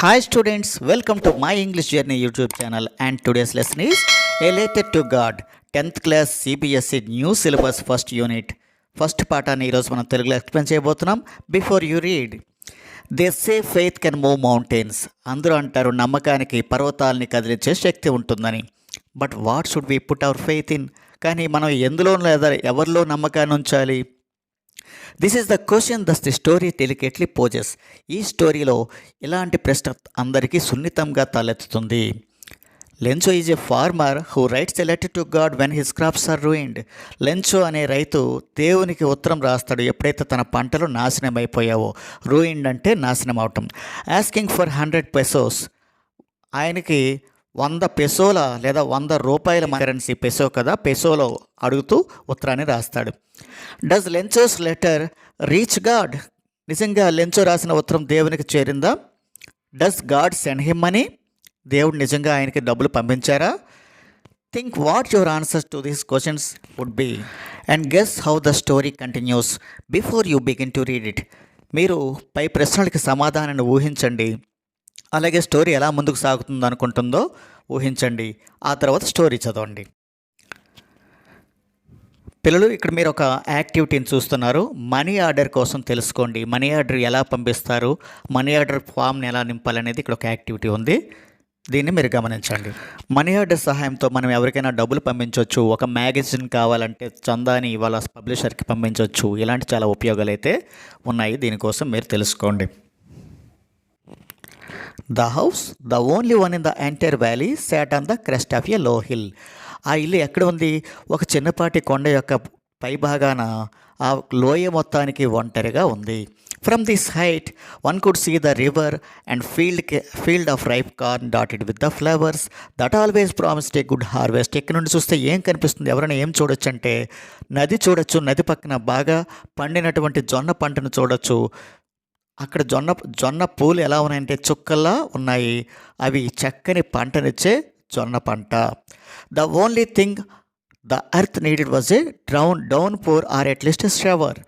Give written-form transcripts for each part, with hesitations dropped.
Hi students, welcome to my English Journey YouTube channel and today's lesson is Related to God 10th class CBSE new syllabus first unit. First పాఠాన్ని ఈరోజు మనం తెలుగులో explain చేయబోతున్నాం. Before you read, they say faith can move mountains. అందరూ అంటారు నమ్మకానికి పర్వతాలని కదిలించే శక్తి ఉంటుందని. But what should we put our faith in? కానీ మనం ఎందులో లేదా ఎవరిలో నమ్మకాన్ని ఉంచాలి? This is the question thus the story delicately poses. ఈ స్టోరీలో ఇలాంటి ప్రశ్న అందరికీ సున్నితంగా తలెత్తుతుంది. Lencho is a farmer who writes a letter to God when his crops are ruined. Lencho అనే రైతు దేవునికి ఉత్తరం రాస్తాడు ఎప్పుడైతే తన పంటలు నాశనం అయిపోయావో. రూయిన్డ్ అంటే నాశనం అవటం. Asking for 100 pesos. ఆయనకి 100 పెసోల లేదా 100 రూపాయల కరెన్సీ, పెసో కదా, పెసోలో అడుగుతూ ఉత్తరాన్ని రాస్తాడు. Does Lencho's letter reach God? నిజంగా లెంచో రాసిన ఉత్తరం దేవునికి చేరిందా? Does God send him money? దేవుడు నిజంగా ఆయనకి డబ్బులు పంపించారా? Think what your answers to these questions would be and guess how the story continues before you begin to read it. మీరు పై ప్రశ్నలకి సమాధానాన్ని ఊహించండి, అలాగే స్టోరీ ఎలా ముందుకు సాగుతుందో అనుకుంటుందో ఊహించండి. ఆ తర్వాత స్టోరీ చదవండి. పిల్లలు, ఇక్కడ మీరు ఒక యాక్టివిటీని చూస్తున్నారు. మనీ ఆర్డర్ కోసం తెలుసుకోండి. మనీ ఆర్డర్ ఎలా పంపిస్తారు, మనీ ఆర్డర్ ఫామ్ని ఎలా నింపాలనేది ఇక్కడ ఒక యాక్టివిటీ ఉంది. దీన్ని మీరు గమనించండి. మనీ ఆర్డర్ సహాయంతో మనం ఎవరికైనా డబ్బులు పంపించవచ్చు. ఒక మ్యాగజైన్ కావాలంటే చందాని వాళ్ళ పబ్లిషర్కి పంపించవచ్చు. ఇలాంటి చాలా ఉపయోగాలు అయితే ఉన్నాయి. దీనికోసం మీరు తెలుసుకోండి. The house, the only one in the entire valley, sat on the crest of a లో హిల్. ఆ ఇల్లు ఎక్కడ ఉంది? ఒక చిన్నపాటి కొండ యొక్క పై భాగాన ఆ లోయ మొత్తానికి ఒంటరిగా ఉంది. From this height one could see the river and field of ripe corn dotted with the flowers that always promised a good harvest. ఇక్కడ నుండి చూస్తే ఏం కనిపిస్తుంది? ఎవరైనా ఏం చూడొచ్చు అంటే నది చూడొచ్చు. నది పక్కన బాగా పండినటువంటి జొన్న పంటను చూడొచ్చు. అక్కడ జొన్న పూలు ఎలా ఉన్నాయంటే చుక్కల్లా ఉన్నాయి. అవి చక్కని పంటనిచ్చే జొన్న పంట. The only thing the earth needed was a downpour or at least shower.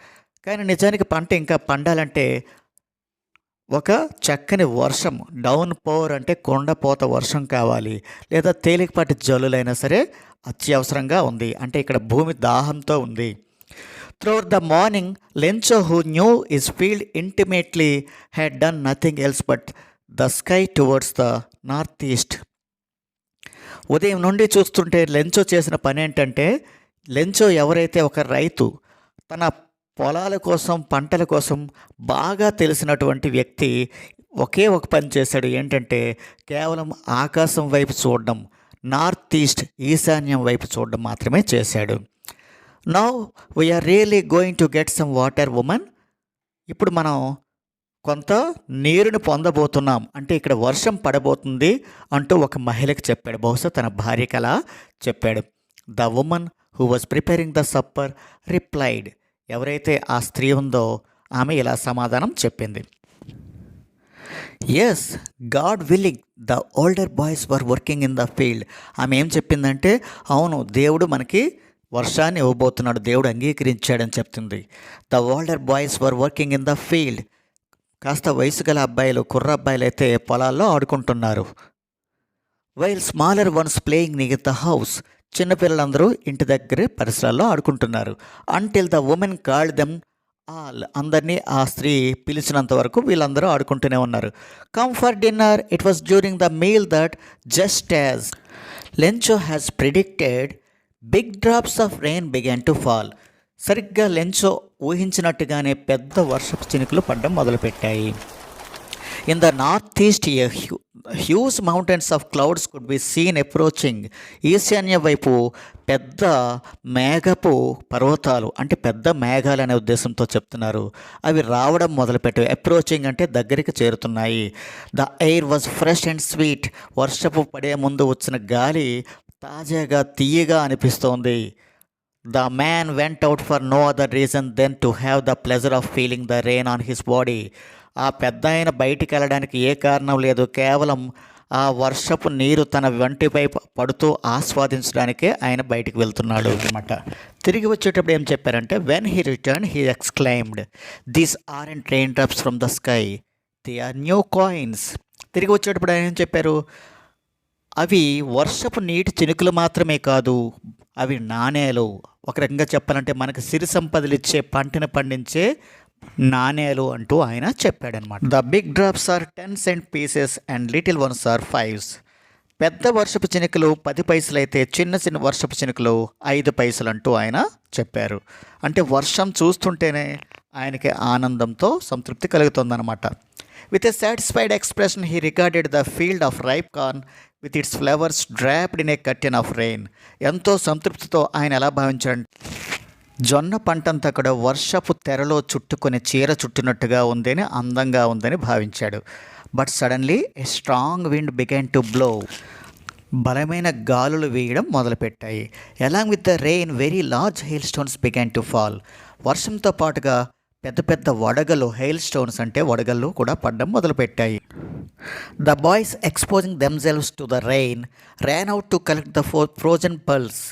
కానీ నిజానికి పంట ఇంకా పండాలంటే ఒక చక్కని వర్షం, డౌన్ పోర్ అంటే కొండపోత వర్షం కావాలి, లేదా తేలికపాటి జల్లులైనా సరే అత్యవసరంగా ఉంది. అంటే ఇక్కడ భూమి దాహంతో ఉంది. Throughout the morning, Lencho, who knew his field intimately, had done nothing else but the sky towards the northeast. ఉదయం నుండి చూస్తుంటే లెంచో చేసిన పని ఏంటంటే, లెంచో ఎవరైతే ఒక రైతు, తన పొలాల కోసం పంటల కోసం బాగా తెలిసినటువంటి వ్యక్తి, ఒకే ఒక పని చేశాడు. ఏంటంటే కేవలం ఆకాశం వైపు చూడడం, నార్త్ ఈస్ట్ ఈశాన్యం వైపు చూడడం మాత్రమే చేశాడు. Now we're really going to get some water woman. ఇప్పుడు మనం కొంత నీరుని పొందబోతున్నాం, అంటే ఇక్కడ వర్షం పడబోతుంది అంటూ ఒక మహిళకి చెప్పాడు. బహుశా తన భార్యకి అలా చెప్పాడు. The woman who was preparing the supper replied. ఎవరైతే ఆ స్త్రీ ఉందో ఆమె ఇలా సమాధానం చెప్పింది. Yes, God willing the older boys were working in the field. ఆమె ఏం చెప్పిందంటే, అవును, దేవుడు మనకి వర్షాన్ని ఇవ్వబోతున్నాడు, దేవుడు అంగీకరించాడని చెప్తుంది. The older boys were working in the field. కాస్త వయసు గల అబ్బాయిలు, కుర్ర అబ్బాయిలు అయితే పొలాల్లో ఆడుకుంటున్నారు. While smaller ones playing near the house. చిన్నపిల్లలందరూ ఇంటి దగ్గరే పరిసరాల్లో ఆడుకుంటున్నారు. Until the woman called them all. అందరినీ ఆ స్త్రీ పిలిచినంత వరకు వీళ్ళందరూ ఆడుకుంటూనే ఉన్నారు. Come for dinner. It was during the meal that just as Lencho has predicted big drops of rain began to fall. సరిగ్గా లెంచో ఊహించినట్టుగానే పెద్ద వర్షపు చినుకులు పడడం మొదలుపెట్టాయి. In the north east huge mountains of clouds could be seen approaching. ఈశాన్య వైపు పెద్ద మేఘపు పర్వతాలు, అంటే పెద్ద మేఘాలు అనే ఉద్దేశంతో చెప్తున్నారు, అవి రావడం మొదలుపెట్టాయి. అప్రోచింగ్ అంటే దగ్గరికి చేరుతున్నాయి. The air was fresh and sweet. వర్షపు పడే ముందు వచ్చిన గాలి తాజాగా తీయగా అనిపిస్తోంది. The man went out for no other reason than to have the pleasure of feeling the rain on his body. ఆ పెద్ద ఆయన బయటికి వెళ్ళడానికి ఏ కారణం లేదు, కేవలం ఆ వర్షపు నీరు తన వంటిపై పడుతూ ఆస్వాదించడానికే ఆయన బయటికి వెళ్తున్నాడు అనమాట. తిరిగి వచ్చేటప్పుడు ఏం చెప్పారంటే, when he return he exclaimed, these aren't raindrops from the sky. They are new coins. తిరిగి వచ్చేటప్పుడు ఆయన ఏం చెప్పారు, అవి వర్షపు నీటి చినుకులు మాత్రమే కాదు, అవి నాణేలు. ఒక రకంగా చెప్పాలంటే మనకు సిరి సంపదలు ఇచ్చే పంటను పండించే నాణేలు అంటూ ఆయన చెప్పాడనమాట. The big drops are 10 cent pieces and little ones are 5s. పెద్ద వర్షపు చినుకులు 10 పైసలు అయితే చిన్న చిన్న వర్షపు చినుకులు 5 పైసలు అంటూ ఆయన చెప్పారు. అంటే వర్షం చూస్తుంటేనే ఆయనకి ఆనందంతో సంతృప్తి కలుగుతుందన్నమాట. With a satisfied expression he regarded the field of ripe corn with its flowers draped in a curtain of rain. ఎంతో సంతృప్తితో ఆయన ఎలా భావించాడు, జొన్న పంటంతా కూడా వర్షపు తెరలో చుట్టుకొని చీర చుట్టినట్టుగా ఉందని, అందంగా ఉందని భావించాడు. But suddenly a strong wind began to blow. బలమైన గాలులు వేయడం మొదలుపెట్టాయి. Along with the rain very large hailstones began to fall. వర్షంతో పాటుగా పెద్ద పెద్ద వడగలు, హెయిల్ స్టోన్స్ అంటే వడగళ్ళు కూడా పడడం మొదలుపెట్టాయి. The boys exposing themselves to the rain ran out to collect the frozen pearls.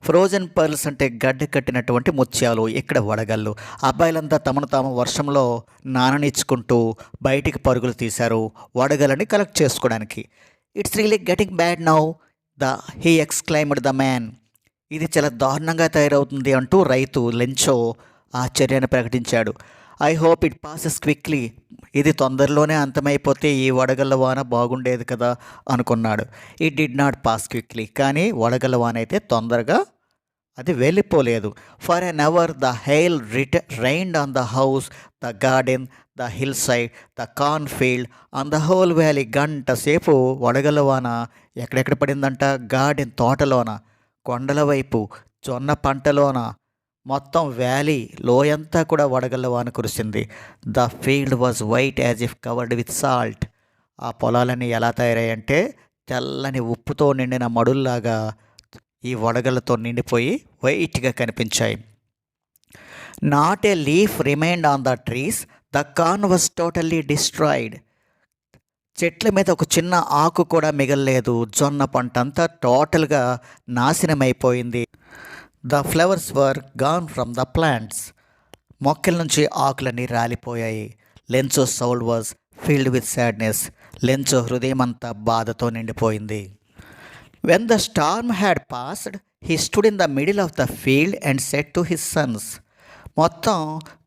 Frozen pearls అంటే గడ్డ కట్టినటువంటి ముత్యాలు, ఇక్కడ వడగళ్ళు. అబ్బాయిలంతా తమను తాము వర్షంలో నాననిచ్చుకుంటూ బయటికి పరుగులు తీశారు వడగలని కలెక్ట్ చేసుకోవడానికి. It's really getting bad now he exclaimed the man. ఇది చాలా దారుణంగా తయారవుతుంది అంటూ రైతు లెంచో ఆశ్చర్యాన్ని ప్రకటించాడు. I hope it passes quickly. ఇది తొందరలోనే అంతమైపోతే ఈ వడగళ్ళ వాన బాగుండేది కదా అనుకున్నాడు. It did not pass quickly. కానీ వడగళ్ళ వాన అయితే తొందరగా అది వెళ్ళిపోలేదు. For an hour the hail rained on the house, the garden, the hillside, the cornfield, on the whole valley. గంట సేపు వడగళ్ళ వాన ఎక్కడెక్కడ పడిందంట, గార్డెన్ తోటలోన, కొండల వైపు, జొన్న పంటలోన, మొత్తం వ్యాలీ లోయంతా కూడా వడగళ్ళ వాన కురిసింది. The field was white as if covered with salt. ఆ పొలాలన్నీ ఎలా తయారయ్యంటే తెల్లని ఉప్పుతో నిండిన మడుల్లాగా ఈ వడగళ్ళతో నిండిపోయి వైట్గా కనిపించాయి. Not a leaf remained on the trees, the corn was totally destroyed. చెట్ల మీద ఒక చిన్న ఆకు కూడా మిగలలేదు. జొన్న పంట అంతా టోటల్గా నాశనమైపోయింది. The flowers were gone from the plants. మొక్కల నుంచి ఆకులన్నీ రాలిపోయాయి. Lencho soul was filled with sadness. Lencho హృదయం అంతా బాధతో నిండిపోయింది. When the storm had passed he stood in the middle of the field and said to his sons. మొత్తం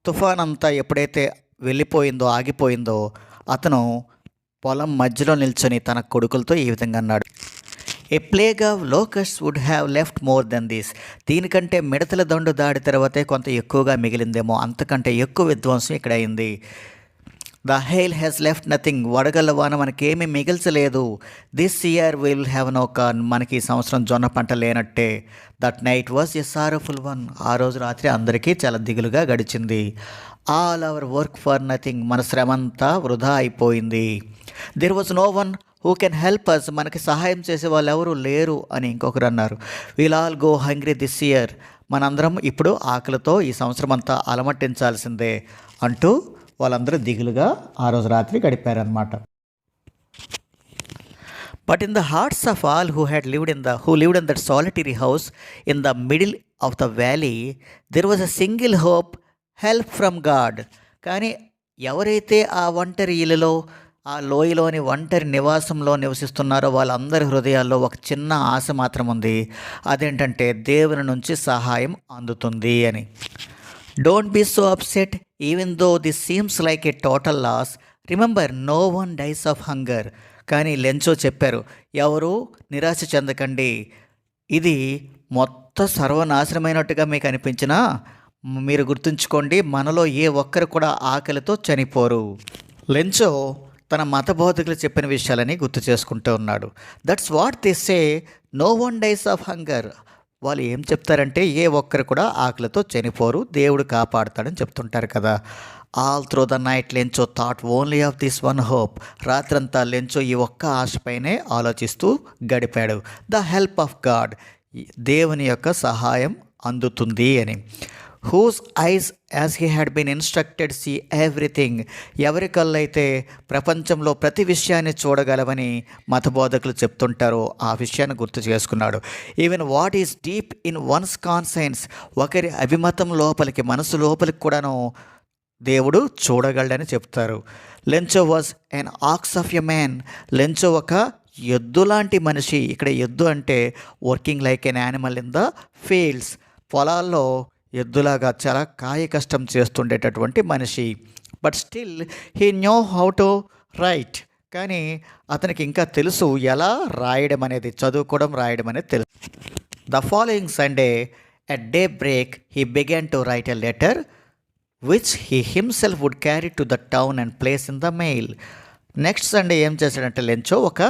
తుఫాన్ అంతా ఎప్పుడైతే వెళ్ళిపోయిందో, ఆగిపోయిందో, అతను పొలం మధ్యలో నిల్చొని తన కొడుకులతో ఈ విధంగా అన్నాడు, a plague of locusts would have left more than this. దీనికంటే మిడతల దండు దాడి తర్వాతే కొంత ఎక్కువగా మిగిలిందేమో, అంతకంటే ఎక్కువ విధ్వంసం ఇక్కడ అయింది. The hail has left nothing. వడగళ్ళ వాన మనకేమీ మిగిల్చలేదు. This year will have no corn. మనకి ఈ సంవత్సరం జొన్న పంట లేనట్టే. That night was a sorrowful one. ఆ రోజు రాత్రి అందరికీ చాలా దిగులుగా గడిచింది. All our work for nothing. మన శ్రమంతా వృధా అయిపోయింది. There was no one who can help us. మనకి సహాయం చేసే వాళ్ళు ఎవరు లేరు అని ఇంకొకరు అన్నారు. Will all go hungry this year. మనందరం ఇప్పుడు ఆకలితో ఈ సంవత్సరం అంతా అలమట్టించాల్సిందే అంటూ వాళ్ళందరూ దిగులుగా ఆ రోజు రాత్రి గడిపారనమాట. But in the hearts of all who lived in that solitary house in the middle of the valley there was a single hope, help from God. కానీ ఎవరైతే ఆ ఒంటరి ఇల్లులో, ఆ లోయలోని ఒంటరి నివాసంలో నివసిస్తున్నారో వాళ్ళందరి హృదయాల్లో ఒక చిన్న ఆశ మాత్రం ఉంది. అదేంటంటే దేవుని నుంచి సహాయం అందుతుంది అని. Don't be so upset even though this seems like a total loss. Remember no one dies of hunger. కానీ లెంచో చెప్పారు, ఎవరు నిరాశ చెందకండి. ఇది మొత్తం సర్వనాశనమైనట్టుగా మీకు అనిపించినా మీరు గుర్తుంచుకోండి, మనలో ఏ ఒక్కరు కూడా ఆకలితో చనిపోరు. లెంచో తన మత బోధకులు చెప్పిన విషయాలని గుర్తు చేసుకుంటూ ఉన్నాడు. That's what they say, no one dies of hunger. వాళ్ళు ఏం చెప్తారంటే ఏ ఒక్కరు కూడా ఆకలితో చనిపోరు, దేవుడు కాపాడుతాడని చెప్తుంటారు కదా. All through the night Lencho thought only of this one hope. రాత్రంతా లెంచో ఈ ఒక్క ఆశపైనే ఆలోచిస్తూ గడిపాడు. The help of God. దేవుని యొక్క సహాయం అందుతుంది అని. Whose eyes as he had been instructed see everything. ఎవరి కళ్ళైతే ప్రపంచంలో ప్రతి విషయాన్ని చూడగలవని మతబోధకులు చెప్తుంటారో ఆ విషయాన్ని గుర్తు చేసుకున్నాడు. Even what is deep in once conscience. ఒకరి అభిమతం లోపలికి, మనసు లోపలికి కూడాను దేవుడు చూడగలడని చెప్తారు. Lencho was an aux of a man. Lencho ఒక ఎద్దు లాంటి మనిషి. ఇక్కడ ఎద్దు అంటే working like an animal in the fields. పొలాల్లో ఎద్దులాగా చాలా కాయ కష్టం చేస్తుండేటటువంటి మనిషి. But still he న్యో how to right. కానీ అతనికి ఇంకా తెలుసు ఎలా రాయడం అనేది, చదువుకోవడం రాయడం అనేది తెలుసు. The following Sunday at daybreak he began to write a letter which he himself would carry to the town and place in the mail. Next Sunday ఏం చేశాడంటే లెంచో ఒక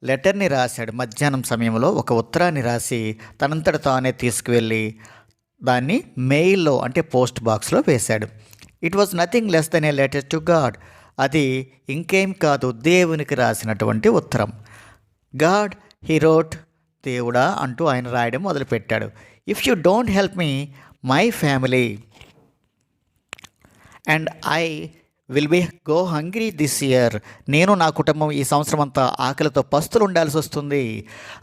లెటర్ని రాశాడు. మధ్యాహ్నం సమయంలో ఒక ఉత్తరాన్ని రాసి తనంతట తానే తీసుకువెళ్ళి దాన్ని మెయిల్లో అంటే పోస్ట్ బాక్స్లో వేశాడు. It was nothing less than A letter to God. అది ఇంకేం కాదు, దేవునికి రాసినటువంటి ఉత్తరం. గాడ్ హీ రోట్, దేవుడా అంటూ ఆయన రాయడం మొదలుపెట్టాడు. If you don't help me, my family and I will be go hungry this year. నేను నా కుటుంబం ఈ సంవత్సరం అంతా ఆకలితో పస్తులు ఉండాల్సి వస్తుంది.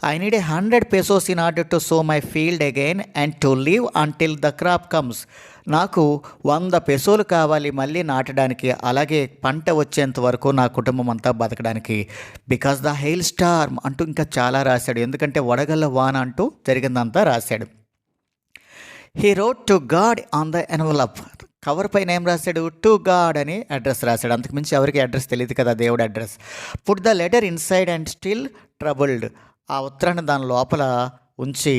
I need 100 pesos in order to so my field again and to live until the crop comes. నాకు 100 pesos కావాలి మళ్ళీ నాటడానికి, అలాగే పంట వచ్చేంత వరకు నా కుటుంబం అంతా బతకడానికి. బికాస్ ద హెయిల్ స్టార్మ్ అంటూ ఇంకా చాలా రాశాడు. ఎందుకంటే వడగళ్ళ వాన అంటూ జరిగిందంతా రాశాడు. He wrote to God on the envelope. Cover పైన ఏం రాశాడు? టు గాడ్ అని అడ్రస్ రాశాడు. అంతకుమించి ఎవరికి అడ్రస్ తెలియదు కదా, దేవుడు address. Put the letter inside and still troubled. ఆ ఉత్తరాన్ని దాని లోపల ఉంచి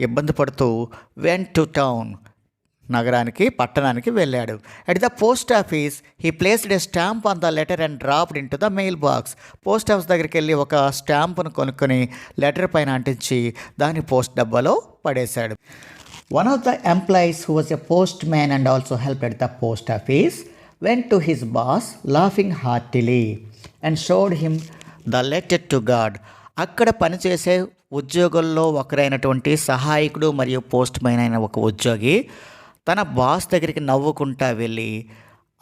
ఇబ్బంది పడుతూ వెంట్ టు టౌన్, నగరానికి పట్టణానికి వెళ్ళాడు. At the post office he placed a stamp on the letter and dropped in to the mail box. Post office దగ్గరికి వెళ్ళి ఒక స్టాంపును కొనుక్కొని లెటర్ పైన అంటించి దాన్ని పోస్ట్ డబ్బాలో పడేశాడు. One of the employees, who was a postman and also helped at the post office, went to his boss laughing heartily and showed him the letter to God. అక్కడ పనిచేసే ఉద్యోగుల్లో ఒకరైనటువంటి సహాయకుడు మరియు పోస్ట్ మ్యాన్ అయిన ఒక ఉద్యోగి తన బాస్ దగ్గరికి నవ్వుకుంటా వెళ్ళి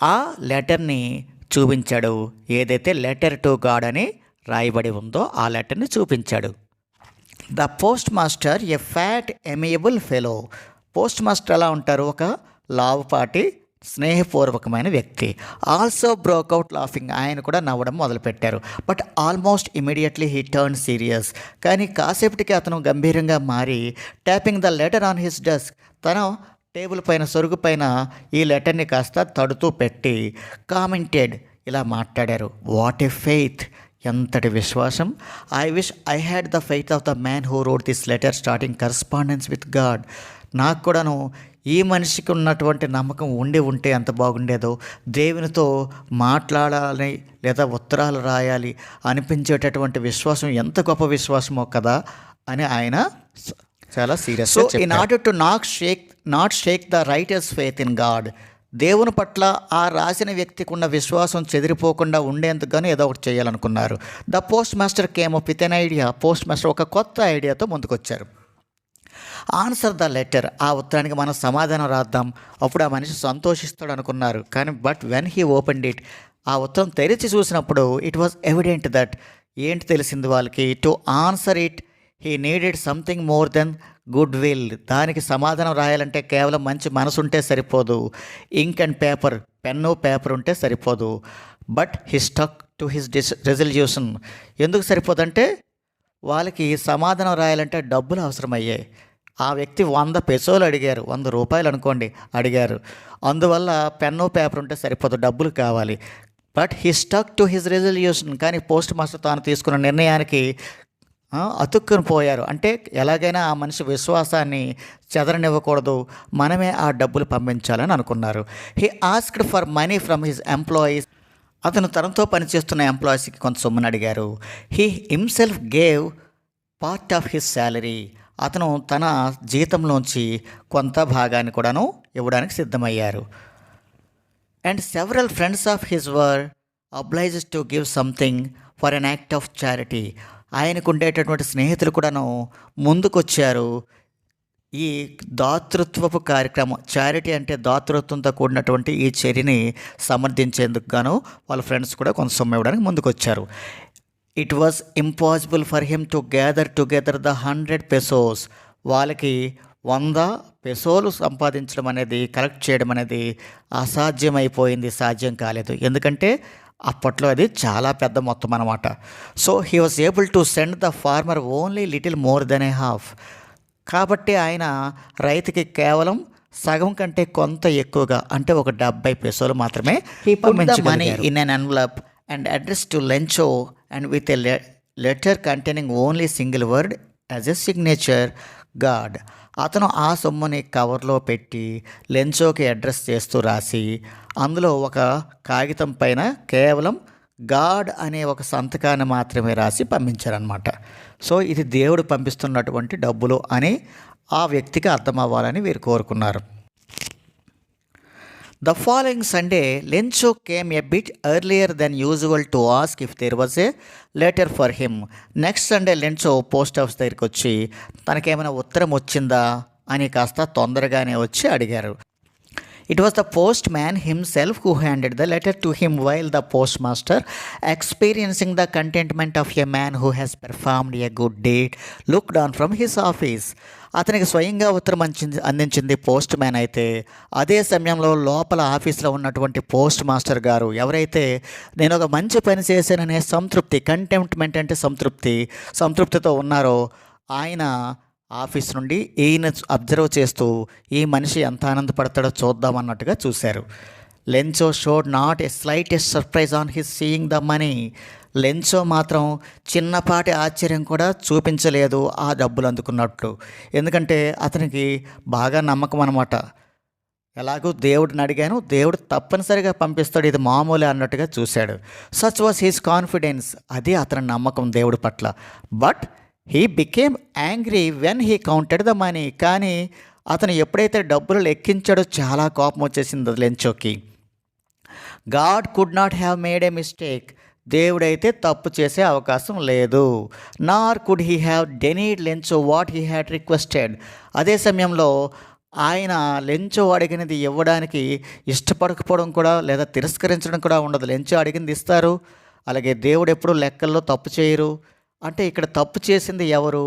ఆ లెటర్ని చూపించాడు. ఏదైతే లెటర్ టు గాడ్ అని రాయబడి ఉందో ఆ లెటర్ని చూపించాడు. The post master a fat amiable fellow. Postmaster ఎలా ఉంటారు? ఒక లావుపాటి స్నేహపూర్వకమైన వ్యక్తి. Also broke out laughing. ఆయన కూడా నవ్వడం మొదలుపెట్టారు. But almost immediately he turn serious. కానీ కాసేపటికి అతను గంభీరంగా మారి tapping the letter on his desk, తన టేబుల్ పైన సొరుగు పైన ఈ లెటర్ని కాస్త తడుతూ పెట్టి కామెంటెడ్, ఇలా మాట్లాడారు. వాట్ ఎ ఫెయిత్, ఎంతటి విశ్వాసం. I wish I had the faith of the man who wrote this letter starting correspondence with God. నాకు కూడాను ఈ మనిషికి ఉన్నటువంటి నమ్మకం ఉండి ఉంటే ఎంత బాగుండేదో, దేవునితో మాట్లాడాలి లేదా ఉత్తరాలు రాయాలి అనిపించేటటువంటి విశ్వాసం ఎంత గొప్ప విశ్వాసమో కదా అని ఆయన చాలా serious. So in order to not Sheikh the writers faith in God, దేవుని పట్ల ఆ రాసిన వ్యక్తికి ఉన్న విశ్వాసం చెదిరిపోకుండా ఉండేందుకు ఏదో ఒకటి చేయాలనుకున్నారు. The post master came up with an idea. Postmaster ఒక కొత్త ఐడియాతో ముందుకొచ్చారు. ఆన్సర్ ద లెటర్, ఆ ఉత్తరానికి మనం సమాధానం రాద్దాం, అప్పుడు ఆ మనిషి సంతోషిస్తాడు అనుకున్నారు. కానీ but when he opened it, ఆ ఉత్తరం తెరిచి చూసినప్పుడు ఇట్ వాజ్ ఎవిడెంట్ దట్, ఏంటి తెలిసింది వాళ్ళకి, to answer it he needed something more than good will. దానికి సమాధానం రాయాలంటే కేవలం మంచి మనసు ఉంటే సరిపోదు, ఇంక్ అండ్ పేపర్, పెన్ను పేపర్ ఉంటే సరిపోదు. But he stuck to his resolution. ఎందుకు సరిపోదంటే వాళ్ళకి సమాధానం రాయాలంటే డబ్బులు అవసరమయ్యాయి. ఆ వ్యక్తి 100 pesos అడిగారు, 100 రూపాయలు అనుకోండి అడిగారు. అందువల్ల పెన్ను పేపర్ ఉంటే సరిపోదు, డబ్బులు కావాలి. But he stuck to his resolution. కానీ పోస్ట్ మాస్టర్ తాను తీసుకున్న నిర్ణయానికి అతుక్కుని పోయారు. అంటే ఎలాగైనా ఆ మనిషి విశ్వాసాన్ని చెదరనివ్వకూడదు, మనమే ఆ డబ్బులు పంపించాలని అనుకున్నారు. He asked for money from his employees. అతను తనతో పనిచేస్తున్న ఎంప్లాయీస్కి కొంత సొమ్మును అడిగారు. He himself gave part of his salary. అతను తన జీతంలోంచి కొంత భాగాన్ని కూడాను ఇవ్వడానికి సిద్ధమయ్యారు. And several friends of his were obliged to give something for an act of charity. ఆయనకు ఉండేటటువంటి స్నేహితులు కూడాను ముందుకొచ్చారు ఈ దాతృత్వపు కార్యక్రమం, చారిటీ అంటే దాతృత్వంతో కూడినటువంటి ఈ చర్యని సమర్థించేందుకు గాను వాళ్ళ ఫ్రెండ్స్ కూడా కొంత సొమ్ము ఇవ్వడానికి ముందుకొచ్చారు. It was impossible for him to gather together the 100 pesos. వాళ్ళకి 100 పెసోలు సంపాదించడం అనేది, కలెక్ట్ చేయడం అనేది అసాధ్యమైపోయింది, సాధ్యం కాలేదు. ఎందుకంటే అప్పట్లో అది చాలా పెద్ద మొత్తం అనమాట. So he was able to send the farmer only little more than a half. కాబట్టి ఆయన రైతుకి కేవలం సగం కంటే కొంత ఎక్కువగా, అంటే ఒక 70 పెసోలు మాత్రమే money in an envelope and address to Lencho and with a letter containing only single word as a signature God. అతను ఆ సొమ్ముని కవర్లో పెట్టి లెంచోకి అడ్రస్ చేస్తూ రాసి అందులో ఒక కాగితం పైన కేవలం గాడ్ అనే ఒక సంతకాన్ని మాత్రమే రాసి పంపించారనమాట. సో ఇది దేవుడు పంపిస్తున్నటువంటి డబ్బులు అని ఆ వ్యక్తికి అర్థం అవ్వాలని వీరు కోరుకున్నారు. The following Sunday, Lencho came a bit earlier than usual to ask if there was a letter for him. Next Sunday, Lencho post office దగ్గరికి వచ్చి తనకేమైనా ఉత్తరం వచ్చిందా అని కాస్త తొందరగానే వచ్చి అడిగారు. It was the postman himself who handed the letter to him, while the postmaster, experiencing the contentment of a man who has performed a good deed, looked on from his office. అతనికి స్వయంగా ఉత్తరం అందించింది post man అయితే, అదే సమయంలో లోపల ఆఫీస్లో ఉన్నటువంటి పోస్ట్ మాస్టర్ గారు ఎవరైతే నేను ఒక మంచి పని చేశాననే సంతృప్తి, కంటెంట్మెంట్ అంటే సంతృప్తితో ఉన్నారో ఆయన ఆఫీస్ నుండి ఈయన అబ్జర్వ్ చేస్తూ ఈ మనిషి ఎంత ఆనందపడతాడో చూద్దామన్నట్టుగా చూశారు. Lencho showed not a slightest surprise on his seeing the money. Lencho మాత్రం చిన్నపాటి ఆశ్చర్యం కూడా చూపించలేదు ఆ డబ్బులు అందుకున్నట్లు. ఎందుకంటే అతనికి బాగా నమ్మకం అనమాట. ఎలాగూ దేవుడిని అడిగాను, దేవుడు తప్పనిసరిగా పంపిస్తాడు, ఇది మామూలే అన్నట్టుగా చూశాడు. సచ్ వాస్ హిస్ కాన్ఫిడెన్స్, అది అతని నమ్మకం దేవుడి పట్ల. But he became angry when he counted the money. కానీ అతను ఎప్పుడైతే డబ్బులు లెక్కించాడో చాలా కోపం వచ్చేసింది లెంచోకి. God could not have made a mistake. దేవుడైతే తప్పు చేసే అవకాశం లేదు. Nor could he have denied Lencho what he had requested. అదే సమయంలో ఆయన లెంచో అడిగినది ఇవ్వడానికి ఇష్టపడకపోవడం కూడా లేదా తిరస్కరించడం కూడా ఉండదు. లెంచో అడిగింది ఇస్తారు. అలాగే దేవుడు ఎప్పుడు లెక్కల్లో తప్పు చేయరు. అంటే ఇక్కడ తప్పు చేసింది ఎవరు?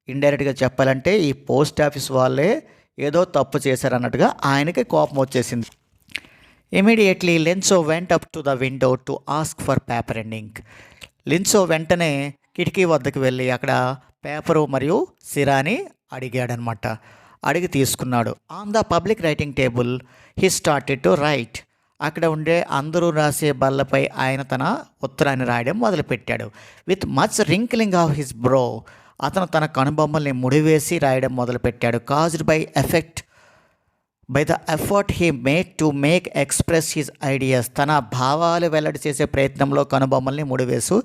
ఇండైరెక్ట్గా చెప్పాలంటే ఈ పోస్ట్ ఆఫీస్ వాళ్ళే ఏదో తప్పు చేశారన్నట్టుగా ఆయనకి కోపం వచ్చేసింది. Immediately Lencho went up to the window to ask for paper and ink. Lencho వెంటనే కిటికీ వద్దకు వెళ్ళి అక్కడ పేపరు మరియు సిరాని అడిగాడనమాట. అడిగి తీసుకున్నాడు. On the public writing table he started to right. అక్కడ ఉండే అందరూ రాసే బల్లపై ఆయన తన ఉత్తరాన్ని రాయడం మొదలుపెట్టాడు. With much wrinkling of his bro. అతను తన కనుబొమ్మల్ని ముడివేసి రాయడం మొదలుపెట్టాడు. Caused by the effort he made to make express his ideas. తన భావాలు వెల్లడి చేసే ప్రయత్నంలో కనుబొమ్మల్ని ముడివేసి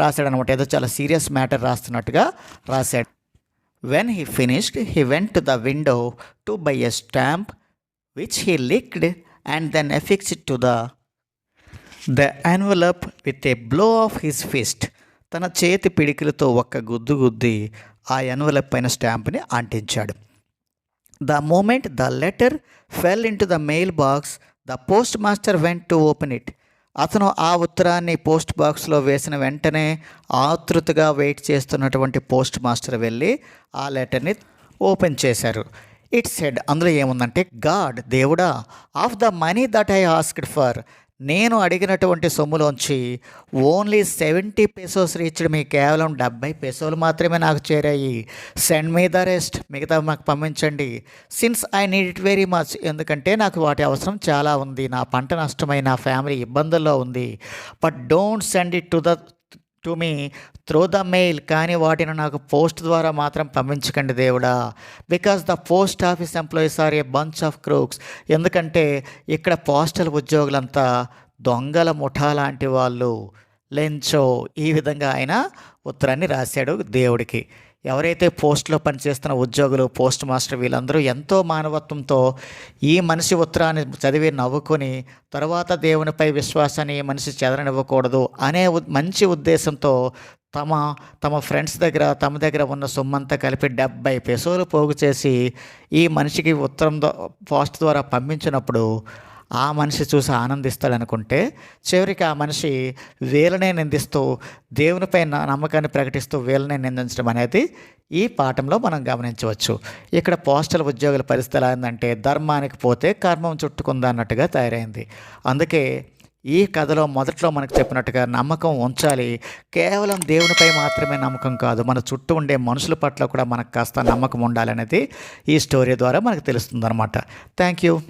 రాశాడనమాట. ఏదో చాలా సీరియస్ మ్యాటర్ రాస్తున్నట్టుగా రాశాడు. When he finished he went to the window to buy a stamp which he licked and then affixed it to the envelope with a blow of his fist. తన చేతి పిడికిలతో ఒక్క గుద్దు గుద్ది ఆ ఎన్వలప్ పైన స్టాంప్ని అంటించాడు. The moment the letter fell into the mail box the post master went to open it. అతను ఆ ఉత్తరాన్ని పోస్ట్ బాక్స్లో వేసిన వెంటనే ఆతృతగా వెయిట్ చేస్తున్నటువంటి పోస్ట్ మాస్టర్ వెళ్ళి ఆ లెటర్ని ఓపెన్ చేశారు. ఇట్ సెడ్, అందులో ఏముందంటే, గాడ్, దేవుడా, of the money that I asked for, నేను అడిగినటువంటి సొమ్ములోంచి ఓన్లీ 70 పెసోస్ రీచ్డ్ మీ, కేవలం 70 పెసోలు మాత్రమే నాకు చేరాయి. సెండ్ మీ ద రెస్ట్, మిగతా మాకు పంపించండి. Since I need it very much, ఎందుకంటే నాకు వాటి అవసరం చాలా ఉంది. నా పంట నష్టమై నా ఫ్యామిలీ ఇబ్బందుల్లో ఉంది. But don't send it to me through the mail, కానీ వాటిని నాకు పోస్ట్ ద్వారా మాత్రం పంపించకండి దేవుడా. Because the post office employees are a bunch of crooks. ఎందుకంటే ఇక్కడ పోస్టల్ ఉద్యోగులంతా దొంగల ముఠా లాంటి వాళ్ళు. లెంచో ఈ విధంగా ఆయన ఉత్తరాన్ని రాశాడు దేవుడికి. ఎవరైతే పోస్ట్లో పనిచేస్తున్న ఉద్యోగులు, పోస్ట్ మాస్టర్, వీళ్ళందరూ ఎంతో మానవత్వంతో ఈ మనిషి ఉత్తరాన్ని చదివి నవ్వుకొని తర్వాత దేవునిపై విశ్వాసాన్ని ఈ మనిషి చెదరనివ్వకూడదు అనే మంచి ఉద్దేశంతో తమ ఫ్రెండ్స్ దగ్గర తమ దగ్గర ఉన్న సొమ్మంతా కలిపి 70 పెసోలు పోగు చేసి ఈ మనిషికి ఉత్తరం పోస్ట్ ద్వారా పంపించినప్పుడు ఆ మనిషి చూసి ఆనందిస్తాడనుకుంటే చివరికి ఆ మనిషి వీళ్ళనే నిందిస్తూ దేవునిపై నమ్మకాన్ని ప్రకటిస్తూ వీళ్ళనే నిందించడం అనేది ఈ పాఠంలో మనం గమనించవచ్చు. ఇక్కడ పోస్టల్ ఉద్యోగుల పరిస్థితి ఎలా ఉందంటే ధర్మానికి పోతే కర్మం చుట్టుకుందా అన్నట్టుగా తయారైంది. అందుకే ఈ కథలో మొదట్లో మనకు చెప్పినట్టుగా నమ్మకం ఉంచాలి. కేవలం దేవునిపై మాత్రమే నమ్మకం కాదు, మన చుట్టూ ఉండే మనుషుల పట్ల కూడా మనకు కాస్త నమ్మకం ఉండాలనేది ఈ స్టోరీ ద్వారా మనకు తెలుస్తుందన్నమాట. Thank you.